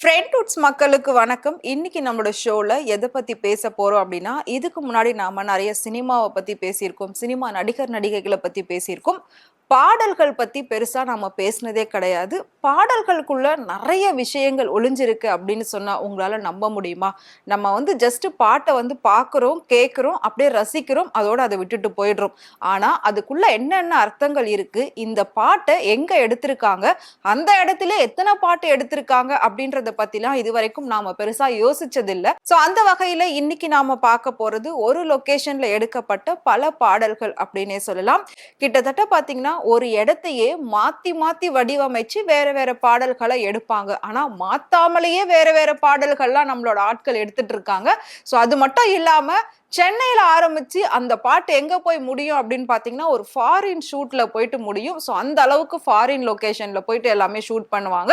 ஃப்ரெண்ட்வுட்ஸ் மக்களுக்கு வணக்கம். இன்னைக்கு நம்மளோட ஷோல எதை பத்தி பேச போறோம் அப்படின்னா, இதுக்கு முன்னாடி நாம நிறைய சினிமாவை பத்தி பேசியிருக்கோம். சினிமா நடிகர், நடிகைகளை பத்தி பேசியிருக்கோம். பாடல்கள் பத்தி பெருசா நாம பேசினதே கிடையாது. பாடல்களுக்குள்ள நிறைய விஷயங்கள் ஒளிஞ்சிருக்கு அப்படின்னு சொன்னா உங்களால நம்ப முடியுமா? நம்ம ஜஸ்ட் பாட்டை பார்க்குறோம், கேட்குறோம், அப்படியே ரசிக்கிறோம், அதோட அதை விட்டுட்டு போயிடுறோம். ஆனா அதுக்குள்ள என்னென்ன அர்த்தங்கள் இருக்கு, இந்த பாட்டை எங்க எடுத்திருக்காங்க, அந்த இடத்துல எத்தனை பாட்டு எடுத்திருக்காங்க அப்படின்றத பத்திலாம் இதுவரைக்கும் நாம பெருசா யோசிச்சதில்லை. சோ அந்த வகையில இன்னைக்கு நாம பார்க்க போறது ஒரு லொகேஷன்ல எடுக்கப்பட்ட பல பாடல்கள் அப்படின்னே சொல்லலாம். கிட்டத்தட்ட பாத்தீங்கன்னா ஒரு இடத்தையே மாத்தி மாத்தி வடிவமைச்சு வேற வேற பாடல்களை எடுப்பாங்க. ஆனா மாத்தாமலேயே வேற வேற பாடல்கள்லாம் நம்மளோட ஆட்கள் எடுத்துட்டு இருக்காங்க. சோ அது மட்டும் இல்லாம சென்னையில ஆரம்பிச்சு அந்த பாட்டு எங்க போய் முடியும் அப்படின்னு பாத்தீங்கன்னா ஒரு ஃபாரின் ஷூட்ல போயிட்டு முடியும். ஸோ அந்த அளவுக்கு ஃபாரின் லொகேஷன்ல போயிட்டு எல்லாமே ஷூட் பண்ணுவாங்க.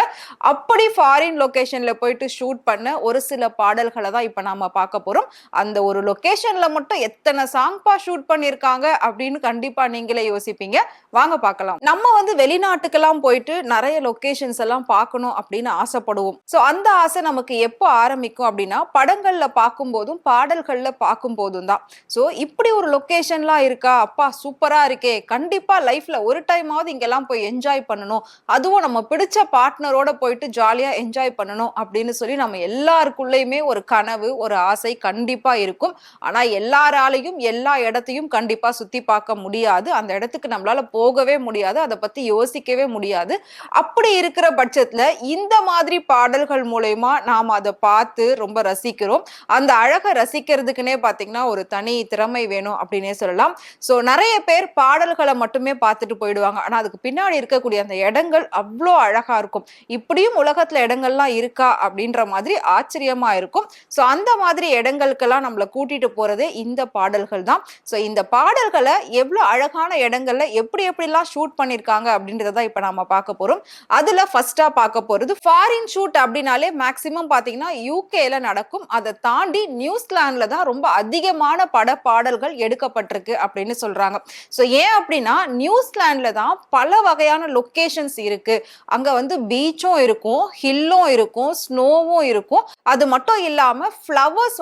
அப்படி ஃபாரின் லொகேஷன்ல போயிட்டு ஷூட் பண்ண ஒரு சில பாடல்களை தான் இப்ப நாம பார்க்க போறோம். அந்த ஒரு லொகேஷன்ல மட்டும் எத்தனை சாங்பா ஷூட் பண்ணியிருக்காங்க அப்படின்னு கண்டிப்பா நீங்களே யோசிப்பீங்க. வாங்க பார்க்கலாம். நம்ம வெளிநாட்டுக்கெல்லாம் போயிட்டு நிறைய லொகேஷன்ஸ் எல்லாம் பார்க்கணும் அப்படின்னு ஆசைப்படுவோம். ஸோ அந்த ஆசை நமக்கு எப்போ ஆரம்பிக்கும் அப்படின்னா படங்கள்ல பார்க்கும் போதும் பாடல்கள்ல பார்க்கும் போதும் தான். சோ இப்படி ஒரு லொகேஷன்லாம் இருக்கா, அப்பா சூப்பரா இருக்கே, கண்டிப்பா லைஃப்ல ஒரு டைமாவது இங்கெல்லாம் போய் என்ஜாய் பண்ணணும், அதுவும் நம்ம பிடிச்ச பார்ட்னரோட போயிட்டு ஜாலியா என்ஜாய் பண்ணணும் அப்படின்னு சொல்லி நம்ம எல்லாருக்குள்ளயுமே ஒரு கனவு, ஒரு ஆசை கண்டிப்பா இருக்கும். ஆனா எல்லாராலையும் எல்லா இடத்தையும் கண்டிப்பா சுத்தி பார்க்க முடியாது. அந்த இடத்துக்கு நம்மளால போகவே முடியாது, அதை பத்தி யோசிக்கவே முடியாது. அப்படி இருக்கிற பட்சத்துல இந்த மாதிரி பாடல்கள் மூலயமா நாம அதை பார்த்து ரொம்ப ரசிக்கிறோம். அந்த அழகை ரசிக்கிறதுக்குன்னே பாத்தீங்கன்னா ஒரு தனி திறமை வேணும் அப்படின்னே சொல்லலாம். சோ நிறைய பேர் பாடல்களை மட்டுமே பார்த்துட்டு போயிடுவாங்க. ஆனா அதுக்கு பின்னாடி இருக்கக்கூடிய அந்த இடங்கள் அவ்வளோ அழகா இருக்கும். இப்படியும் உலகத்துல இடங்கள்லாம் இருக்கா அப்படின்ற மாதிரி ஆச்சரியமா இருக்கும். சோ அந்த மாதிரி இடங்களுக்கெல்லாம் நம்மளை கூட்டிட்டு போறதே இந்த பாடல்கள் தான். சோ இந்த பாடல்களை எவ்வளவு அழகான இடங்கள்ல எப்படி எப்படிலாம் ஷூட் பண்ணிருக்காங்க அப்படின்றத இப்ப நாம பார்க்க போறோம். அதுல ஃபர்ஸ்டா பார்க்க போறது ஃபாரின் ஷூட் அப்படின்னாலே மேக்சிமம் பாத்தீங்கன்னா யூகேல நடக்கும். அதை தாண்டி நியூசிலாந்துல தான் ரொம்ப அதிகமான பாடல்கள் எடுக்கப்பட்டிருக்கு அப்படின்னு சொல்றாங்க. சோ ஏன் அப்படின்னா நியூசிலாந்துல தான் பல வகையான லொகேஷன்ஸ் இருக்கு. அங்க பீச்சும் இருக்கும், ஹில்லும் இருக்கும், ஸ்னோவும் இருக்கும். அது மட்டும் இல்லாம ஃப்ளவர்ஸ்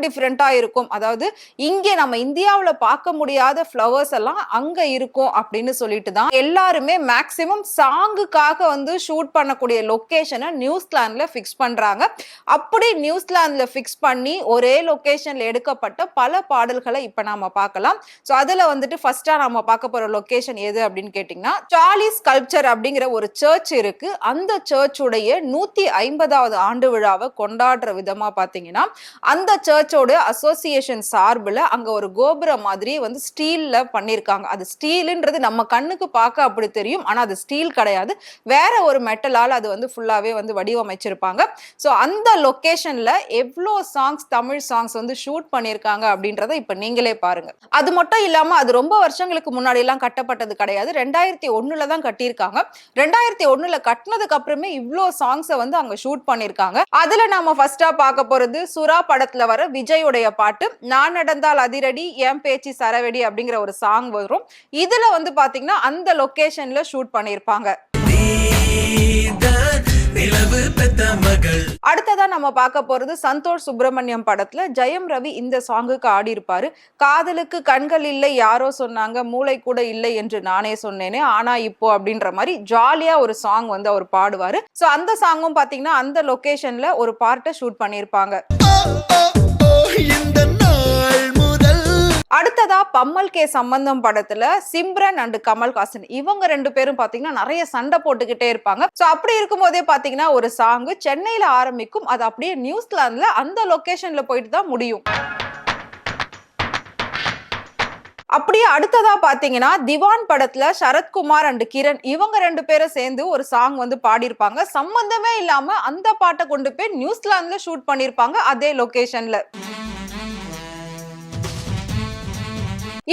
டிஃப்ரெண்டா இருக்கும். அதாவது இங்கே நம்ம இந்தியாவுல பார்க்க முடியாத ஃப்ளவர்ஸ் எல்லாம் அங்க இருக்கும் அப்படின்னு சொல்லிட்டு தான் எல்லாருமே மேக்சிமம் சாங்குக்காக ஷூட் பண்ணக்கூடிய லொகேஷனை நியூசிலாந்துல ஃபிக்ஸ் பண்றாங்க. அப்படி நியூசிலாந்துல ஃபிக்ஸ் பண்ணி ஒரே லொகேஷன்ல எடுக்கப்பட்ட பல பாடல்களை இப்ப நாம பார்க்கலாம். சோ அதுல ஃபர்ஸ்டா நாம பார்க்க போற லொகேஷன் எது அப்படின்னு கேட்டீங்கன்னா சார்லிஸ் ஸ்கல்ப்சர் அப்படிங்கிற ஒரு சர்ச் இருக்கு. அந்த சர்ச்சுடைய 150வது ஆண்டு விழாவை கொண்டாடுற விதமா பாத்தீங்கன்னா அந்த சர்ச்சோட அசோசியேஷன் சார்பில் அங்க ஒரு கோபுரம் மாதிரி ஸ்டீல்ல பண்ணிருக்காங்க. அது ஸ்டீல்ன்றது நம்ம கண்ணுக்கு பார்க்க அப்படி தெரியும், ஆனா அது ஸ்டீல் கிடையாது, வேற ஒரு மெட்டலால் அது ஃபுல்லாவே வடிவமைச்சிருப்பாங்க. சோ அந்த லொகேஷன்ல எவ்வளோ சாங்ஸ், தமிழ் சாங்ஸ் ஷூட் பண்ணிருக்காங்க அப்படின்றத இப்ப நீங்களே பாருங்க. அது மட்டும் இல்லாம அது ரொம்ப வருஷங்களுக்கு முன்னாடி எல்லாம் கட்டப்பட்டது கிடையாது. 2001ல தான் கட்டியிருக்காங்க. 2001ல கட்டினதுக்கு அப்புறமே இவ்வளோ சாங்ஸை அங்க ஷூட் பண்ணிருக்காங்க. அதுல நாம ஃபர்ஸ்டா பார்க்க போறது சுறா படத்துல வர விஜயுடைய பாட்டு நான் நடந்தால் அதிரடி என் பேச்சு சரவெடி அப்படிங்கிற ஒரு சாங் வரும். இதுல பாத்தீங்கன்னா அந்த லொகேஷன்ல ஷூட் பண்ணிருப்பாங்க. அடுத்ததா நம்ம பார்க்க போறது சந்தோஷ் சுப்பிரமணியம் படத்துல ஜெயம் ரவி இந்த சாங்குக்கு ஆடி இருப்பாரு. காதலுக்கு கண்கள் இல்லை யாரோ சொன்னாங்க, மூளை கூட இல்லை என்று நானே சொன்னேனே ஆனா இப்போ அப்படின்ற மாதிரி ஜாலியா ஒரு சாங் அவர் பாடுவாரு. சோ அந்த சாங்கும் பாத்தீங்கன்னா அந்த லொகேஷன்ல ஒரு பார்ட்டை ஷூட் பண்ணிருப்பாங்க. அடுத்ததா பம்மல் கே சம்பந்தம் படத்துல சிம்ரன் அண்ட் கமல்ஹாசன் இவங்க ரெண்டு பேரும் பாத்தீங்கன்னா நிறைய சண்டை போட்டுக்கிட்டே இருப்பாங்க. சோ அப்படி இருக்கும் போதே பாத்தீங்கன்னா ஒரு சாங் சென்னையில ஆரம்பிக்கும், அது அப்படியே நியூசிலாந்துல அந்த லொகேஷன்ல போயிட்டு தான் முடியும். அப்படியே அடுத்ததா பாத்தீங்கன்னா திவான் படத்துல சரத்குமார் அண்ட் கிரண் இவங்க ரெண்டு பேரும் சேர்ந்து ஒரு சாங் பாடியிருப்பாங்க. சம்பந்தமே இல்லாம அந்த பாட்டை கொண்டு போய் நியூசிலாந்துல ஷூட் பண்ணிருப்பாங்க அதே லொகேஷன்ல.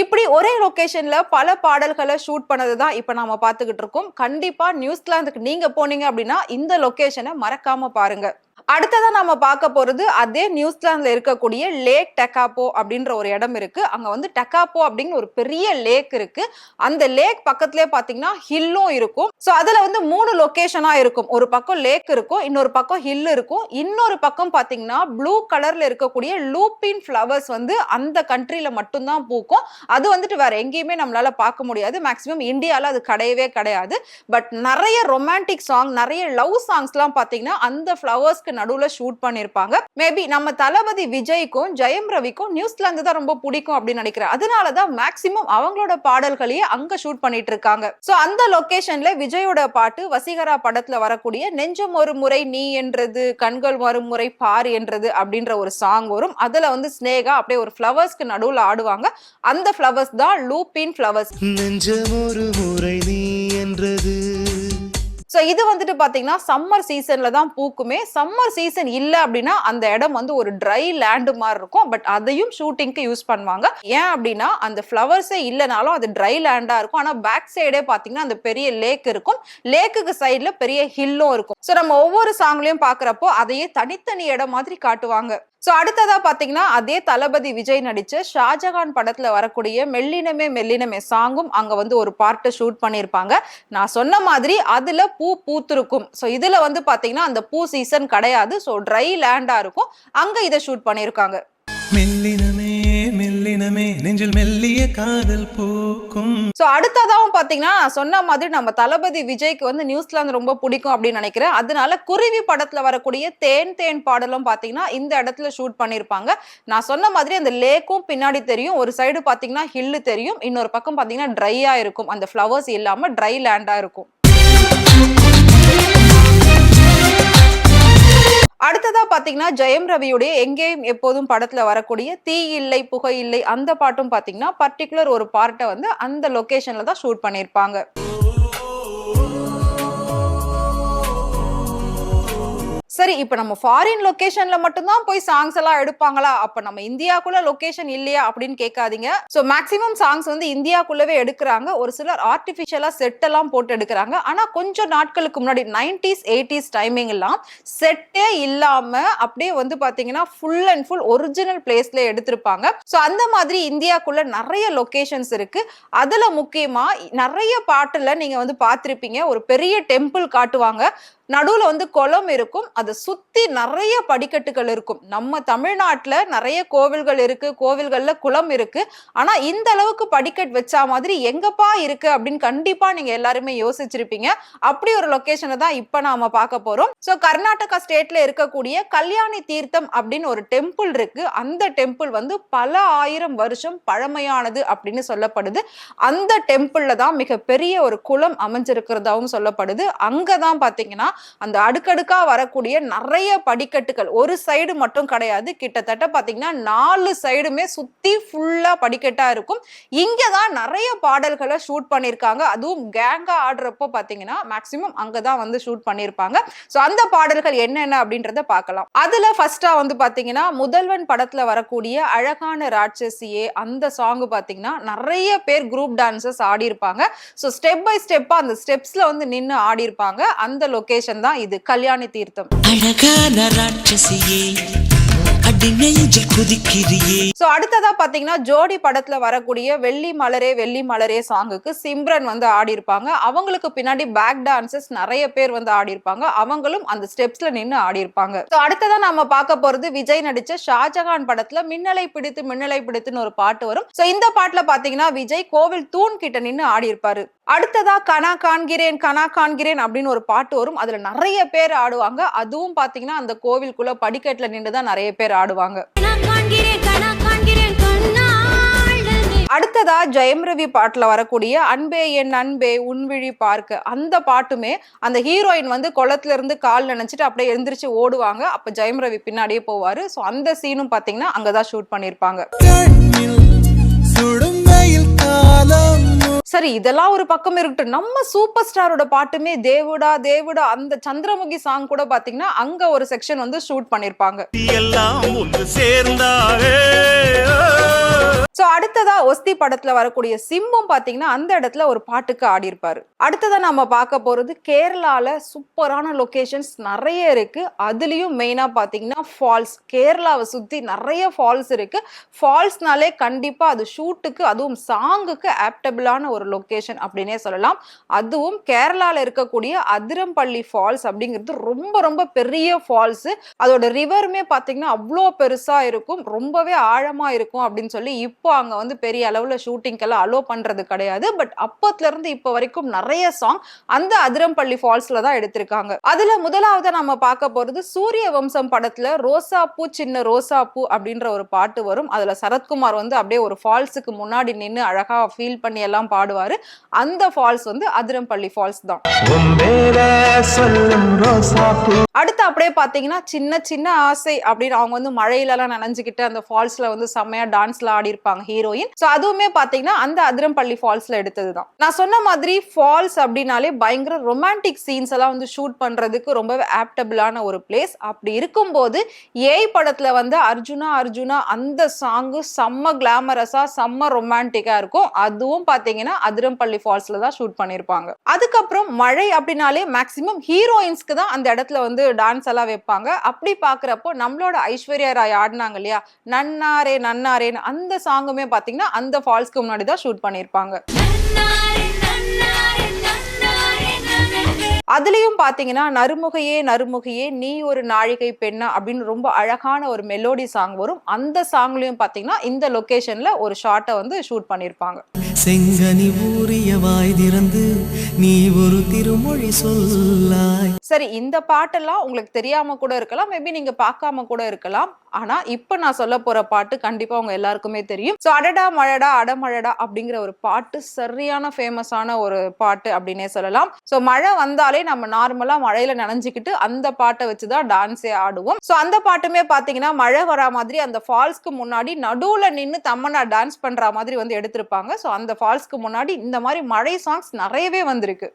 இப்படி ஒரே லொகேஷன்ல பல பாடல்களை ஷூட் பண்ணதுதான் இப்ப நாம பாத்துக்கிட்டு இருக்கோம். கண்டிப்பா நியூசிலாந்துக்கு நீங்க போனீங்க அப்படின்னா இந்த லொகேஷனை மறக்காம பாருங்க. அடுத்ததா நாம பார்க்க போறது அதே நியூசிலாந்துல இருக்கக்கூடிய லேக் டெகாப்போ அப்படின்ற ஒரு இடம் இருக்கு. அங்க வந்து டெகாப்போ அப்படிங்கிற ஒரு பெரிய லேக் இருக்கு. அந்த லேக் பக்கத்திலே பாத்தீங்கன்னா ஹில்லும் இருக்கும். சோ அதுல வந்து 3 லொகேஷனா இருக்கும். ஒரு பக்கம் லேக் இருக்கும், இன்னொரு பக்கம் ஹில் இருக்கும், இன்னொரு பக்கம் பாத்தீங்கன்னா ப்ளூ கலர்ல இருக்கக்கூடிய லூப்பின் ஃப்ளவர்ஸ் வந்து அந்த கண்ட்ரில மட்டும் தான் பூக்கும். அது வந்துட்டு வேற எங்கேயுமே நம்மளால பார்க்க முடியாது. மேக்ஸிமம் இந்தியால அது கிடையவே கிடையாது. பட் நிறைய ரொமான்டிக் சாங், நிறைய லவ் சாங்ஸ்லாம் பாத்தீங்கன்னா அந்த ஃப்ளவர்ஸ்க்கு நடுவுல ஷூட் பண்ணிருப்பாங்க. மேபி நம்ம தளபதி விஜய்க்கும் ஜெயம் ரவிக்கும் நியூசிலாந்து தான் ரொம்ப பிடிக்கும் அப்படின்னு நினைக்கிறேன். அதனாலதான் மேக்ஸிமம் அவங்களோட பாடல்களையே அங்க ஷூட் பண்ணிட்டு இருக்காங்க. சோ அந்த லொகேஷன்ல விஜயோட பாட்டு வசீகரா படத்துல வரக்கூடிய நெஞ்சம் ஒரு முறை நீ என்றது கண்கள் ஒரு முறை பார் என்றது அப்படின்ற ஒரு சாங் வரும். அதுல வந்து ஸ்னேகா அப்படியே ஒரு ஃப்ளவர்ஸ்க்கு நடுவுல ஆடுவாங்க. அந்த ஃப்ளவர்ஸ் தான் லூப்பின் ஃப்ளவர்ஸ். நெஞ்சம் ஒரு முறை நீ என்றது. சோ இது வந்துட்டு பாத்தீங்கன்னா சம்மர் சீசன்ல தான் பூக்குமே. சம்மர் சீசன் இல்ல அப்படின்னா அந்த இடம் வந்து ஒரு ட்ரை லேண்ட் மாதிரி இருக்கும். பட் அதையும் ஷூட்டிங்க்கு யூஸ் பண்ணுவாங்க. ஏன் அப்படின்னா அந்த ஃப்ளவர்ஸே இல்லனாலும் அது ட்ரை லேண்டா இருக்கும். ஆனா பேக் சைடே பாத்தீங்கன்னா அந்த பெரிய லேக் இருக்கும். லேக்குக்கு சைடுல பெரிய ஹில்லும் இருக்கும். சோ நம்ம ஒவ்வொரு சாங்லயும் பாக்குறப்போ அதையே தனித்தனி இடம் மாதிரி காட்டுவாங்க. சோ அடுத்ததா பாத்தீங்கன்னா அதே தளபதி விஜய் நடிச்ச ஷாஜகான் படத்துல வரக்கூடிய மெல்லினமே மெல்லினமே சாங்கும் அங்க வந்து ஒரு பார்ட்டை ஷூட் பண்ணிருப்பாங்க. நான் சொன்ன மாதிரி அதுல பூ பூத்திருக்கும். சோ இதுல வந்து பாத்தீங்கன்னா அந்த பூ சீசன் கிடையாது. சோ ட்ரை லேண்டா இருக்கும். அங்க இதை ஷூட் பண்ணிருக்காங்க. மெல்லினமே மெல்லினமே நெஞ்சில் மெல்லிய காதல் பூக்கும். சோ அடுத்ததாவும் பாத்தீங்கன்னா நான் சொன்ன மாதிரி நம்ம தளபதி விஜய்க்கு வந்து நியூசிலாந்து ரொம்ப பிடிக்கும் அப்படின்னு நினைக்கிறேன். அதனால குருவி படத்துல வரக்கூடிய தேன் தேன் பாடலும் பாத்தீங்கன்னா இந்த இடத்துல ஷூட் பண்ணிருப்பாங்க. நான் சொன்ன மாதிரி அந்த லேக்கும் பின்னாடி தெரியும். ஒரு சைடு பாத்தீங்கன்னா ஹில்லு தெரியும், இன்னொரு பக்கம் பாத்தீங்கன்னா ட்ரையா இருக்கும். அந்த ஃப்ளவர்ஸ் இல்லாம ட்ரை லேண்டா இருக்கும். அடுத்ததா பாத்தீங்கன்னா ஜெயம் ரவியுடைய எங்கேயும் எப்போதும் படத்துல வரக்கூடிய தீ இல்லை புகை இல்லை அந்த பாட்டும் பாத்தீங்கன்னா பர்டிகுலர் ஒரு பார்ட்டை வந்து அந்த லொகேஷன்ல தான் ஷூட் பண்ணிருப்பாங்க. சரி, இப்ப நம்ம ஃபாரின் லொகேஷன்ல மட்டும் தான் போய் சாங்ஸ் எல்லாம் எடுப்பாங்களா? அப்ப நம்ம இந்தியாக்குள்ள லொகேஷன் இல்லையா அப்படின்னு கேட்காதீங்க. சோ மேக்ஸிமம் சாங்ஸ் வந்து இந்தியாக்குள்ளவே எடுக்கிறாங்க. ஒரு சிலர் ஆர்டிபிஷியலா செட் எல்லாம் போட்டு எடுக்கிறாங்க. ஆனா கொஞ்சம் நாட்களுக்கு முன்னாடி 90s 80s டைமிங் எல்லாம் செட்டே இல்லாம அப்படியே வந்து பாத்தீங்கன்னா ஃபுல் அண்ட் ஃபுல் ஒரிஜினல் பிளேஸ்ல எடுத்திருப்பாங்க. சோ அந்த மாதிரி இந்தியாக்குள்ள நிறைய லொகேஷன்ஸ் இருக்கு. அதுல முக்கியமா நிறைய பாட்டுல நீங்க வந்து பாத்திருப்பீங்க. ஒரு பெரிய டெம்பிள் காட்டுவாங்க. நடுவுல வந்து குளம் இருக்கும். அதை சுத்தி நிறைய படிக்கட்டுகள் இருக்கும். நம்ம தமிழ்நாட்டுல நிறைய கோவில்கள் இருக்கு, கோவில்கள்ல குளம் இருக்கு. ஆனா இந்த அளவுக்கு படிக்கட் வச்சா மாதிரி எங்கப்பா இருக்கு அப்படின்னு கண்டிப்பா நீங்க எல்லாருமே யோசிச்சிருப்பீங்க. அப்படி ஒரு லொகேஷனை தான் இப்ப நாம பார்க்க போறோம். சோ கர்நாடகா ஸ்டேட்ல இருக்கக்கூடிய கல்யாணி தீர்த்தம் அப்படின்னு ஒரு டெம்பிள் இருக்கு. அந்த டெம்பிள் வந்து பல ஆயிரம் வருஷம் பழமையானது அப்படின்னு சொல்லப்படுது. அந்த டெம்பிள்ல தான் மிகப்பெரிய ஒரு குளம் அமைஞ்சிருக்கிறதாவும் சொல்லப்படுது. அங்கதான் பாத்தீங்கன்னா அந்த அடுக்கடுக்கா வரக்கூடிய நிறைய படிக்கட்டுகள், ஒரு சைடு மட்டும் கிடையாது, கிட்டத்தட்ட பாத்தீங்கன்னா 4 சைடுமே சுத்தி ஃபுல்லா படிக்கட்டா இருக்கும். இங்கதான் நிறைய பாடல்களை ஷூட் பண்ணிருக்காங்க. அதுவும் கேங்கா ஆடுறப்போ பாத்தீங்கன்னா மேக்சிமம் அங்கதான் வந்து ஷூட் பண்ணிருப்பாங்க. சோ அந்த பாடல்கள் என்னென்ன அப்படின்றத பார்க்கலாம். அதுல ஃபர்ஸ்டா வந்து பாத்தீங்கன்னா முதல்வன் படத்துல வரக்கூடிய அழகான ராட்சசியே அந்த சாங் பாத்தீங்கன்னா நிறைய பேர் குரூப் டான்சர்ஸ் ஆடி இருப்பாங்க. சோ ஸ்டெப் பை ஸ்டெப்பா அந்த ஸ்டெப்ஸ்ல வந்து நின்னு ஆடி இருப்பாங்க. அந்த லொகேஷன் தான் இது கல்யாணி தீர்த்தம். அழகான ராட்சசியே சோ அடுத்ததா பாத்தீங்கன்னா ஜோடி படத்துல வரக்கூடிய வெள்ளி மலரே சாங்குக்கு சிம்ரன் வந்து ஆடி இருப்பாங்க. அவங்களுக்கு பின்னாடி பேக் டான்சர்ஸ் நிறைய பேர் வந்து ஆடி இருப்பாங்க. அவங்களும் அந்த ஸ்டெப்ஸ்ல நின்னு ஆடி இருப்பாங்க. சோ அடுத்ததா நாம பார்க்க போறது விஜய் நடிச்ச ஷாஜகான் படத்துல மின்னலை பிடித்துன்னு ஒரு பாட்டு வரும். சோ இந்த பாட்டுல பாத்தீங்கன்னா விஜய் கோவில் தூண் கிட்ட நின்னு ஆடி இருப்பாரு. அடுத்ததா கனா காண்கிறேன் அப்படின்னு ஒரு பாட்டு வரும். அதுல நிறைய பேர் ஆடுவாங்க. அதுவும் பாத்தீங்கன்னா அந்த கோவிலுக்குள்ள படிக்கட்டுல நின்றுதான் நிறைய பேர் ஆடுவாங்க. அடுத்ததா ஜெயம் ரவி பாட்டுல வரக்கூடிய அன்பே என் அன்பே உன்விழி பார்க்க அந்த பாட்டுமே அந்த ஹீரோயின் வந்து குளத்துல இருந்து கால் நினைச்சிட்டு அப்படியே எழுந்திரிச்சு ஓடுவாங்க. அப்ப ஜெயம் ரவி பின்னாடியே போவாரு. சோ அந்த சீனும் பாத்தீங்கன்னா அங்கதான் ஷூட் பண்ணிருப்பாங்க. சரி, இதெல்லாம் ஒரு பக்கம் இருக்கட்டும். நம்ம சூப்பர் ஸ்டாரோட பாட்டுமே தேவுடா அந்த சந்திரமுகி சாங் கூட பாத்தீங்கன்னா அங்க ஒரு செக்ஷன் வந்து ஷூட் பண்ணிருப்பாங்க. சோ அடுத்ததா ஒஸ்தி படத்துல வரக்கூடிய சிம்பும் பாத்தீங்கன்னா அந்த இடத்துல ஒரு பாட்டுக்கு ஆடி இருப்பாரு. அடுத்ததா நம்ம பார்க்க போறது கேரளால சூப்பரான லொகேஷன்ஸ் நிறைய இருக்கு. அதுலயும் மெயினா பாத்தீங்கன்னா ஃபால்ஸ். கேரளாவை சுத்தி நிறைய ஃபால்ஸ் இருக்கு. ஃபால்ஸ்னாலே கண்டிப்பா அது ஷூட்டுக்கு அதுவும் சாங்குக்கு ஆப்டபிளான ஒரு லொகேஷன் அப்படின்னே சொல்லலாம். அதுவும் கேரளால இருக்கக்கூடிய அதிரம்பள்ளி ஃபால்ஸ் அப்படிங்கிறது ரொம்ப ரொம்ப பெரிய ஃபால்ஸ். அதோட ரிவருமே பாத்தீங்கன்னா அவ்வளோ பெருசா இருக்கும், ரொம்பவே ஆழமா இருக்கும் அப்படின்னு சொல்லி இப்போ அங்க வந்து பெரிய அளவுல ஷூட்டிங்கெல்லாம் அலோ பண்றது கிடையாது. பட் அப்பத்துல இருந்து இப்ப வரைக்கும் நிறைய சாங் அந்த அதிரம்பள்ளி ஃபால்ஸ்ல தான் எடுத்திருக்காங்க. அதுல முதலாவது நம்ம பார்க்க போறது சூரிய வம்சம் படத்துல ரோசாப்பூ சின்ன ரோசாப்பூ அப்படின்ற ஒரு பாட்டு வரும். அதுல சரத்குமார் வந்து அப்படியே ஒரு ஃபால்ஸுக்கு முன்னாடி நின்று அழகா ஃபீல் பண்ணி எல்லாம் பாடுவாரு. அந்த ஃபால்ஸ் வந்து அதிரம்பள்ளி ஃபால்ஸ் தான். அடுத்து அப்படியே பாத்தீங்கன்னா சின்ன சின்ன ஆசை அப்படின்னு அவங்க வந்து மழையில எல்லாம் நனைஞ்சுக்கிட்டு அந்த ஃபால்ஸ்ல வந்து செம்மையா டான்ஸ்ல ஆடி இருப்பாங்க ஹீரோயின். சோ அதுவுமே பாத்தீங்கன்னா அந்த அதிரம்பள்ளி ஃபால்ஸ்ல எடுத்ததுதான். நான் சொன்ன மாதிரி ஃபால்ஸ் அப்படின்னாலே பயங்கர ரொமான்டிக் சீன்ஸ் எல்லாம் வந்து ஷூட் பண்றதுக்கு ரொம்பவே ஆப்டபிளான ஒரு பிளேஸ். அப்படி இருக்கும்போது ஏய் படத்துல வந்து அர்ஜுனா அர்ஜுனா அந்த சாங்கு செம்ம கிளாமரஸா செம்ம ரொமான்டிக்கா இருக்கும். அதுவும் பாத்தீங்கன்னா அதிரம்பள்ளி ஃபால்ஸ்ல தான் ஷூட் பண்ணிருப்பாங்க. அதுக்கப்புறம் மழை அப்படின்னாலே மேக்சிமம் ஹீரோயின்ஸ்க்கு தான் அந்த இடத்துல வந்து டான்ஸ் எல்லாம் வைப்பாங்க. அப்படி பாக்குறப்போ நம்மளோட ஐஸ்வர்யா ராய் ஆடினாங்க இல்லையா நன்னாரே நன்னாரேன்னு அந்த சாங்குமே பாத்தீங்கன்னா அந்த ஃபால்ஸ்க்கு முன்னாடி தான் ஷூட் பண்ணிருப்பாங்க. அதுலயும் பாத்தீங்கன்னா நறுமுகையே நறுமுகையே நீ ஒரு நாழிகை பெண்ணா அப்படின்னு ரொம்ப அழகான ஒரு மெலோடி சாங் வரும். அந்த சாங்லயும் பாத்தீங்கன்னா இந்த லொகேஷன்ல ஒரு ஷார்ட்டை வந்து ஷூட் பண்ணிருப்பாங்க. செங்கனி ஊறிய வாய் திறந்து நீ ஒரு திருமொழி சொல்லாய். சரி, இந்த பாட்டெல்லாம் உங்களுக்கு தெரியாம கூட இருக்கலாம், மேபி நீங்க பார்க்காம கூட இருக்கலாம். ஆனா இப்ப நான் சொல்ல போற பாட்டு கண்டிப்பா உங்க எல்லாருக்குமே தெரியும். சோ அடடா மழடா அடமழடா அப்படிங்கிற ஒரு பாட்டு சரியான ஃபேமஸான ஒரு பாட்டு அப்படின்னே சொல்லலாம். சோ மழை வந்தாலே நம்ம நார்மலா மழையில நனைஞ்சுக்கிட்டு அந்த பாட்டை வச்சுதான் டான்ஸே ஆடுவோம். சோ அந்த பாட்டுமே பாத்தீங்கன்னா மழை வரா மாதிரி அந்த ஃபால்ஸ்க்கு முன்னாடி நடுவுல நின்னு தம்மனா டான்ஸ் பண்ற மாதிரி வந்து எடுத்திருப்பாங்க. சோ அந்த ஃபால்ஸ்க்கு முன்னாடி இந்த மாதிரி மழை சாங்ஸ் நிறையவே வந்திருக்கு.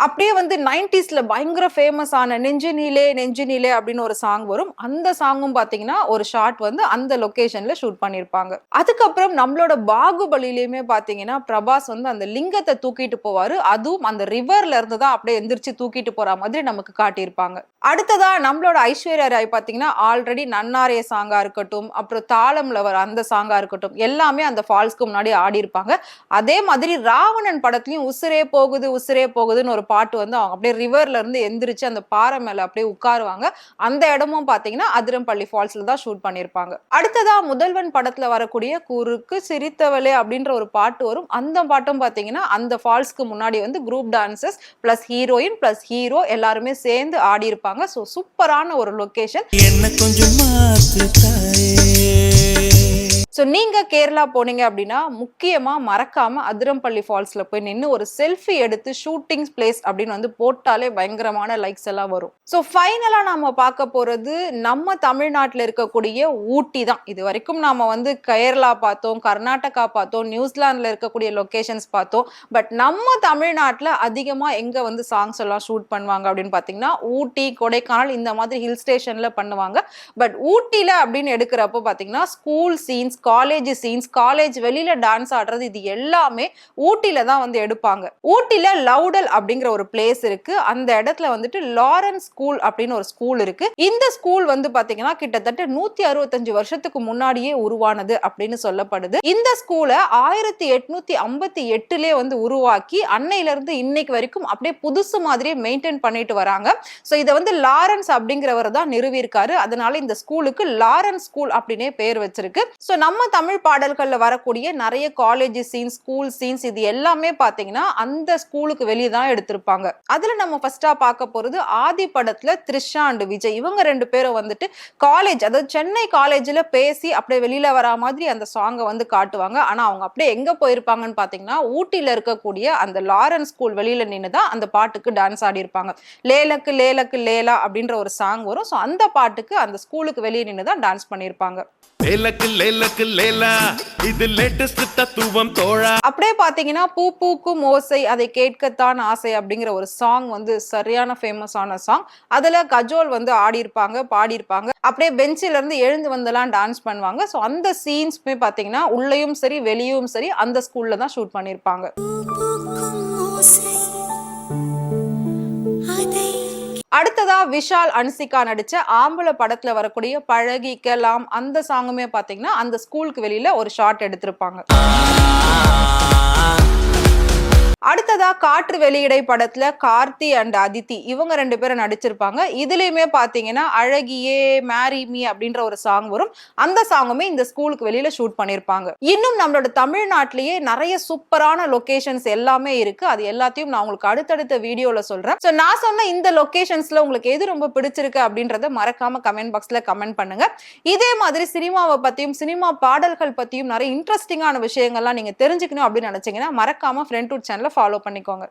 அப்படியே வந்து 90ஸ்ல பயங்கர ஃபேமஸ் ஆன நெஞ்சு நீலே அப்படின்னு ஒரு சாங் வரும். அந்த சாங்கும் பாத்தீங்கன்னா ஒரு ஷார்ட் வந்து அந்த லொகேஷன்ல ஷூட் பண்ணிருப்பாங்க. அதுக்கப்புறம் நம்மளோட பாகுபலியிலுமே பாத்தீங்கன்னா பிரபாஸ் வந்து அந்த லிங்கத்தை தூக்கிட்டு போவாரு. அதுவும் அந்த ரிவர்ல இருந்து தான் அப்படியே எந்திரிச்சு தூக்கிட்டு போற மாதிரி நமக்கு காட்டியிருப்பாங்க. அடுத்ததா நம்மளோட ஐஸ்வர்யா ராய் பாத்தீங்கன்னா ஆல்ரெடி நன்னாரே சாங்கா இருக்கட்டும், அப்புறம் தாளம்ல வர அந்த சாங்கா இருக்கட்டும், எல்லாமே அந்த ஃபால்ஸ்க்கு முன்னாடி ஆடி இருப்பாங்க. அதே மாதிரி ராவணன் படத்துலயும் உசுரே போகுதுன்னு ஒரு பாட்டு வந்து அவங்க அப்படியே ரிவர்ல இருந்து எந்திரிச்சு அந்த பாறை மேல அப்படியே உட்காருவாங்க. அந்த இடமும் பாத்தீங்கன்னா அதிரம்பள்ளி ஃபால்ஸ்ல தான் ஷூட் பண்ணிருப்பாங்க. அடுத்ததா முதல்வன் படத்துல வரக்கூடிய குறுக்கு சிரித்தவளே அப்படின்ற ஒரு பாட்டு வரும். அந்த பாட்டும் பாத்தீங்கன்னா அந்த ஃபால்ஸ்க்கு முன்னாடி வந்து group dancers plus heroine plus hero எல்லாருமே சேர்ந்து ஆடி இருப்பாங்க. சோ சூப்பரான ஒரு லொகேஷன். என்ன கொஞ்சம் மாத்து தாயே. ஸோ நீங்க கேரளா போனீங்க அப்படின்னா முக்கியமா மறக்காம அதிரம்பள்ளி ஃபால்ஸ்ல போய் நின்று ஒரு செல்ஃபி எடுத்து ஷூட்டிங் பிளேஸ் அப்படின்னு வந்து போட்டாலே பயங்கரமான லைக்ஸ் எல்லாம் வரும். ஸோ ஃபைனலா நாம பார்க்க போறது நம்ம தமிழ்நாட்டில் இருக்கக்கூடிய ஊட்டி தான். இது வரைக்கும் நாம வந்து கேரளா பார்த்தோம், கர்நாடகா பார்த்தோம், நியூசிலாந்துல இருக்கக்கூடிய லொகேஷன்ஸ் பார்த்தோம். பட் நம்ம தமிழ்நாட்டில் அதிகமா எங்க வந்து சாங்ஸ் எல்லாம் ஷூட் பண்ணுவாங்க அப்படின்னு பாத்தீங்கன்னா ஊட்டி, கொடைக்கானல் இந்த மாதிரி ஹில் ஸ்டேஷன்ல பண்ணுவாங்க. பட் ஊட்டில அப்படின்னு எடுக்கிறப்போ பாத்தீங்கன்னா school scenes, college scenes, college வெளியில டான்ஸ் ஆடுறது, இது எல்லாமே ஊட்டில தான் வந்து எடுப்பாங்க. ஊட்டில லவுடல் அப்படிங்கிற ஒரு பிளேஸ் இருக்கு. அந்த இடத்துல வந்துட்டு லாரன்ஸ் ஸ்கூல் அப்படின்னு ஒரு ஸ்கூல் இருக்கு. இந்த ஸ்கூல் வந்து பாத்தீங்கன்னா கிட்டத்தட்ட 165 வருஷத்துக்கு முன்னாடியே உருவானது அப்படின்னு சொல்லப்படுது. இந்த ஸ்கூலை 1858 வந்து உருவாக்கி அன்னையில இருந்து இன்னைக்கு வரைக்கும் அப்படியே புதுசு மாதிரியே மெயின்டைன் பண்ணிட்டு வராங்க. சோ இதை வந்து லாரன்ஸ் அப்படிங்கிறவர் தான் நிறுவியிருக்காரு. அதனால இந்த ஸ்கூலுக்கு லாரன்ஸ் ஸ்கூல் அப்படின்னே பேர் வச்சிருக்கு. சோ நம்ம தமிழ் பாடல்கள்ல வரக்கூடிய நிறைய காலேஜ் சீன்ஸ், ஸ்கூல் சீன்ஸ் இது எல்லாமே பாத்தீங்கன்னா அந்த ஸ்கூலுக்கு வெளியே தான் எடுத்திருப்பாங்க. அதுல நம்ம ஃபர்ஸ்டா பார்க்க போறது ஆதி படத்துல த்ரிஷா அண்ட் விஜய் இவங்க 2 பேரும் வந்துட்டு காலேஜ், அதாவது சென்னை காலேஜ்ல பேசி அப்படியே வெளியில வரா மாதிரி அந்த சாங்கை வந்து காட்டுவாங்க. ஆனா அவங்க அப்படியே எங்க போயிருப்பாங்கன்னு பாத்தீங்கன்னா ஊட்டில இருக்கக்கூடிய அந்த லாரன்ஸ் ஸ்கூல் வெளியில நின்று தான் அந்த பாட்டுக்கு டான்ஸ் ஆடி இருப்பாங்க. லேலக்கு லேலக்கு லேலா அப்படின்ற ஒரு சாங் வரும். ஸோ அந்த பாட்டுக்கு அந்த ஸ்கூலுக்கு வெளியே நின்று தான் டான்ஸ் பண்ணியிருப்பாங்க. லேலக்கு லேலக்கு லேலா இது லேட்டஸ்ட் தத்துவம் தோழா. அப்படியே பாத்தீங்கன்னா பூ பூக்கும் ஓசை அதை கேட்கத்தான் ஆசை அப்படிங்கிற ஒரு சாங் வந்து சரியான ஃபேமஸான சாங். அதுல கஜோல் வந்து ஆடி இருப்பாங்க, பாடியிருப்பாங்க. அப்படியே பெஞ்சில இருந்து எழுந்து வந்தெல்லாம் டான்ஸ் பண்ணுவாங்க. ஸோ அந்த சீன்ஸ்மே பாத்தீங்கன்னா உள்ளேயும் சரி வெளியும் சரி அந்த ஸ்கூல்ல தான் ஷூட் பண்ணியிருப்பாங்க. அடுத்ததா விஷால் அன்சிகா நடிச்ச ஆம்பள படத்துல வரக்கூடிய பழகிக்கலாம் அந்த சாங்குமே பாத்தீங்கன்னா அந்த ஸ்கூலுக்கு வெளியில ஒரு ஷாட் எடுத்திருப்பாங்க. அடுத்ததா காற்று வெளியிடை படத்துல கார்த்தி அண்ட் அதித்தி இவங்க 2 பேரும் நடிச்சிருப்பாங்க. இதுலயுமே பாத்தீங்கன்னா அழகியே மேரி மீ அப்படின்ற ஒரு சாங் வரும். அந்த சாங்குமே இந்த ஸ்கூலுக்கு வெளியில ஷூட் பண்ணிருப்பாங்க. இன்னும் நம்மளோட தமிழ்நாட்டிலேயே நிறைய சூப்பரான லொகேஷன்ஸ் எல்லாமே இருக்கு. அது எல்லாத்தையும் நான் உங்களுக்கு அடுத்தடுத்த வீடியோல சொல்றேன். சோ நான் சொன்ன இந்த லொகேஷன்ஸ்ல உங்களுக்கு எது ரொம்ப பிடிச்சிருக்கு அப்படின்றத மறக்காம கமெண்ட் பாக்ஸ்ல கமெண்ட் பண்ணுங்க. இதே மாதிரி சினிமாவை பத்தியும் சினிமா பாடல்கள் பத்தியும் நிறைய இன்ட்ரெஸ்டிங்கான விஷயங்கள்லாம் நீங்க தெரிஞ்சுக்கணும் அப்படின்னு நினைச்சீங்கன்னா மறக்காம ஃப்ரெண்ட்வுட் சேனலை ஃபாலோ பண்ணிக்கோங்க.